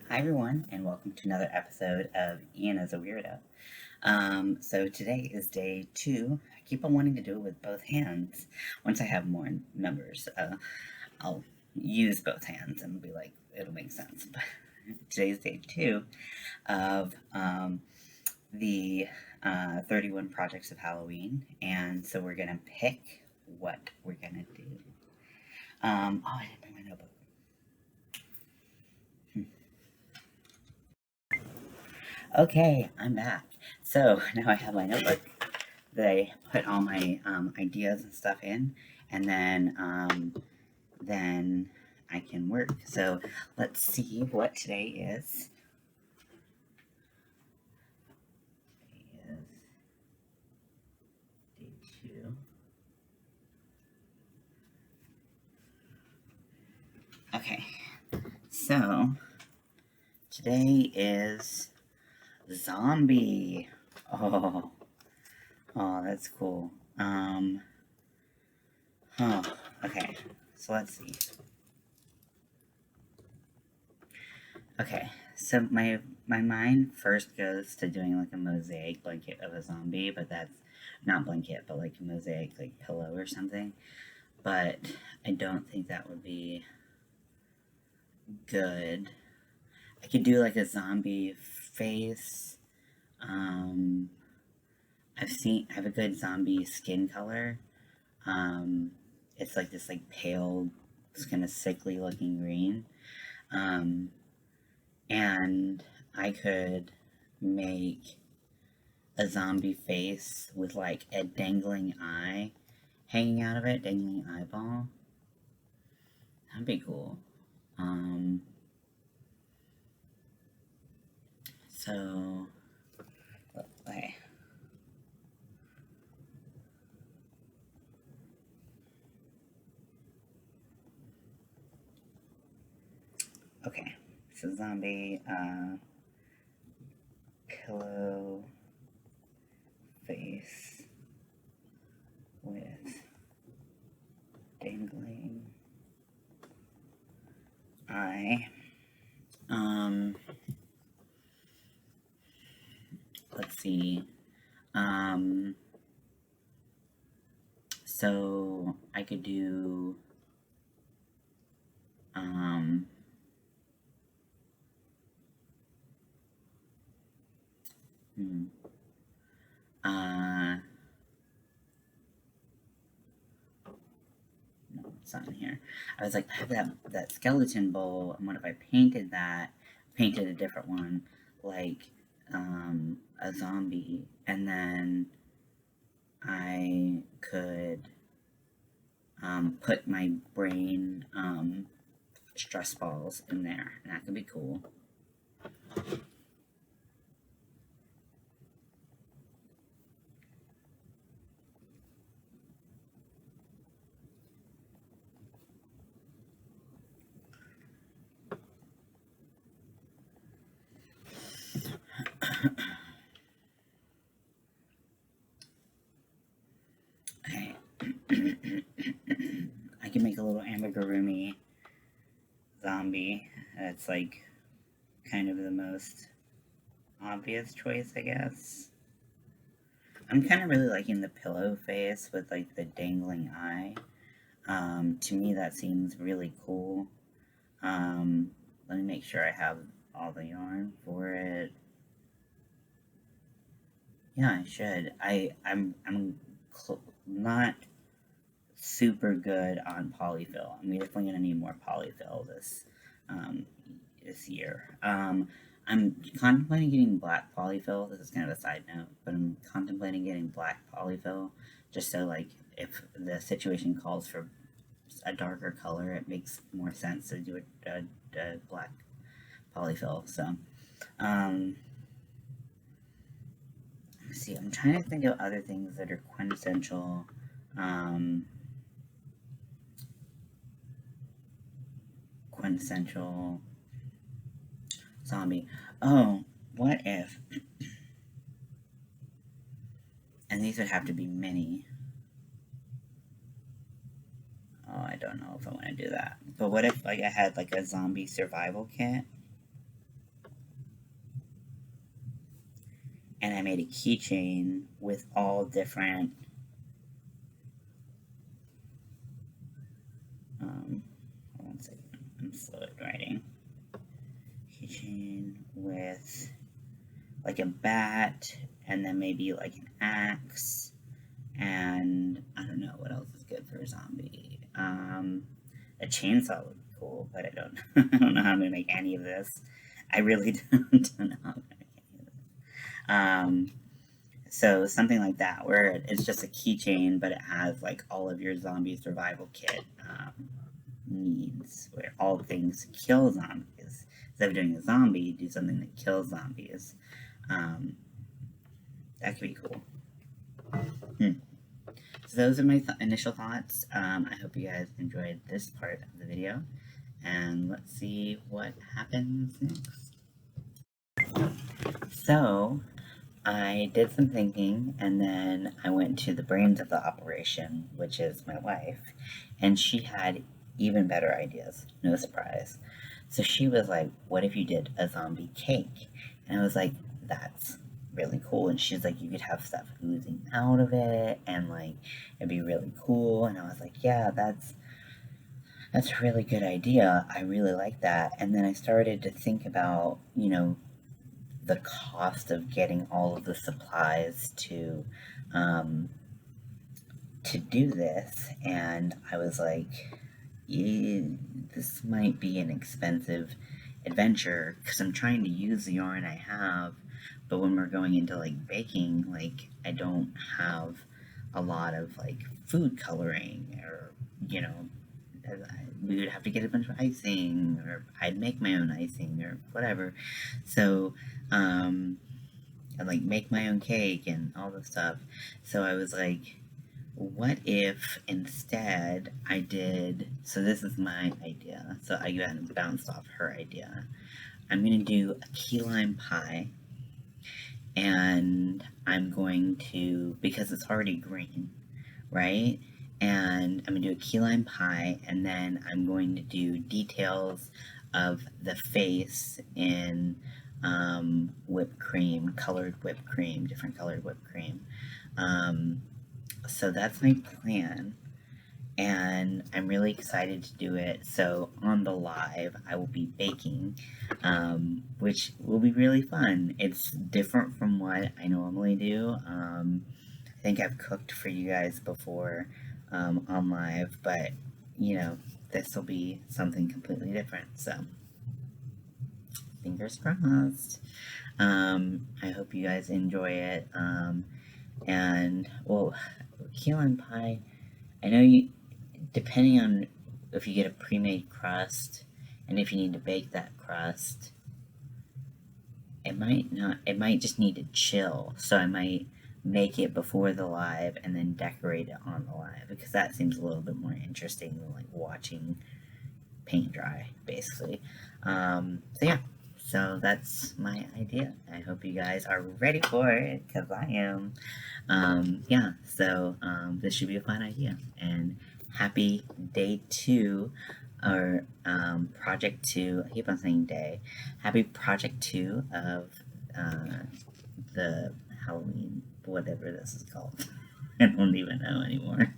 Hi everyone, and welcome to another episode of Ian as a Weirdo. So today is day 2. I keep on wanting to do it with both hands. Once I have more numbers, I'll use both hands and be like, it'll make sense. But today's day 2 of the 31 projects of Halloween, and so we're gonna pick what we're gonna do. Oh, I didn't bring my notebook. Okay, I'm back. So now I have my notebook that I put all my ideas and stuff in, and then I can work. So let's see what today is. Today is day 2. Okay, so today is zombie. Oh, oh, that's cool. Oh, okay. So let's see. Okay, so my mind first goes to doing like a mosaic blanket of a zombie, but that's not blanket, but like a mosaic like pillow or something. But I don't think that would be good. I could do like a zombie face. Um, I have a good zombie skin color. Um, it's like this like pale, it's kind of sickly looking green. Um, and I could make a zombie face with like a dangling eye hanging out of it, dangling eyeball. That'd be cool. Um, so, okay. Okay, so zombie, pillow face with dangling eye. Um, let's see. Um, so I could do, um, hmm, uh, no, it's not in here. I was like, I have that skeleton bowl, and what if I painted that, painted a different one, like, a zombie, and then I could put my brain stress balls in there, and that could be cool. Okay. I can make a little amigurumi zombie. That's like kind of the most obvious choice, I guess. I'm kind of really liking the pillow face with like the dangling eye. To me, that seems really cool. Let me make sure I have all the yarn for it. Yeah, I should. I'm not super good on polyfill. I'm definitely gonna need more polyfill um, this year. I'm contemplating getting black polyfill. This is kind of a side note, but I'm contemplating getting black polyfill just so like if the situation calls for a darker color, it makes more sense to do a black polyfill. So, um, let's see. I'm trying to think of other things that are quintessential. Um, quintessential zombie. Oh, what if? And these would have to be mini. Oh, I don't know if I want to do that. But what if like I had like a zombie survival kit? and I made a keychain with all different, hold on a second, I'm slow at writing. Keychain with like a bat, and then maybe like an axe, and I don't know what else is good for a zombie. A chainsaw would be cool, but I don't, I don't know how to make any of this. I really don't know how to make any of this. So something like that, where it's just a keychain, but it has like all of your zombie survival kit needs, where all things kill zombies. Instead of doing a zombie, do something that kills zombies. That could be cool. So those are my initial thoughts. I hope you guys enjoyed this part of the video, and let's see what happens next. So I did some thinking, and then I went to the brains of the operation, which is my wife, and she had even better ideas. No surprise. So she was like, what if you did a zombie cake? And I was like, that's really cool. And she's like, you could have stuff oozing out of it, and like it'd be really cool. And I was like, yeah, that's a really good idea. I really like that. And then I started to think about, you know, the cost of getting all of the supplies to do this, and I was like, yeah, this might be an expensive adventure, because I'm trying to use the yarn I have, but when we're going into like baking, like I don't have a lot of like food coloring, or you know, we would have to get a bunch of icing, or I'd make my own icing or whatever. So and like make my own cake and all this stuff. So I was like, what if instead I did, so this is my idea, so I kind of bounced off her idea. I'm going to do a key lime pie, and I'm going to, because it's already green, right? And I'm going to do a key lime pie, and then I'm going to do details of the face in whipped cream, colored whipped cream, different colored whipped cream. So that's my plan, and I'm really excited to do it. So on the live, I will be baking, which will be really fun. It's different from what I normally do. I think I've cooked for you guys before on live, but you know, this will be something completely different. So fingers crossed. I hope you guys enjoy it. And well, key lime pie, I know you, depending on if you get a pre-made crust and if you need to bake that crust, it might just need to chill. So I might make it before the live and then decorate it on the live, because that seems a little bit more interesting than like watching paint dry, basically. So yeah, so that's my idea. I hope you guys are ready for it, because I am. Yeah, so this should be a fun idea. And happy day 2, or project 2, I keep on saying day. Happy project 2 of the Halloween, whatever this is called. I don't even know anymore.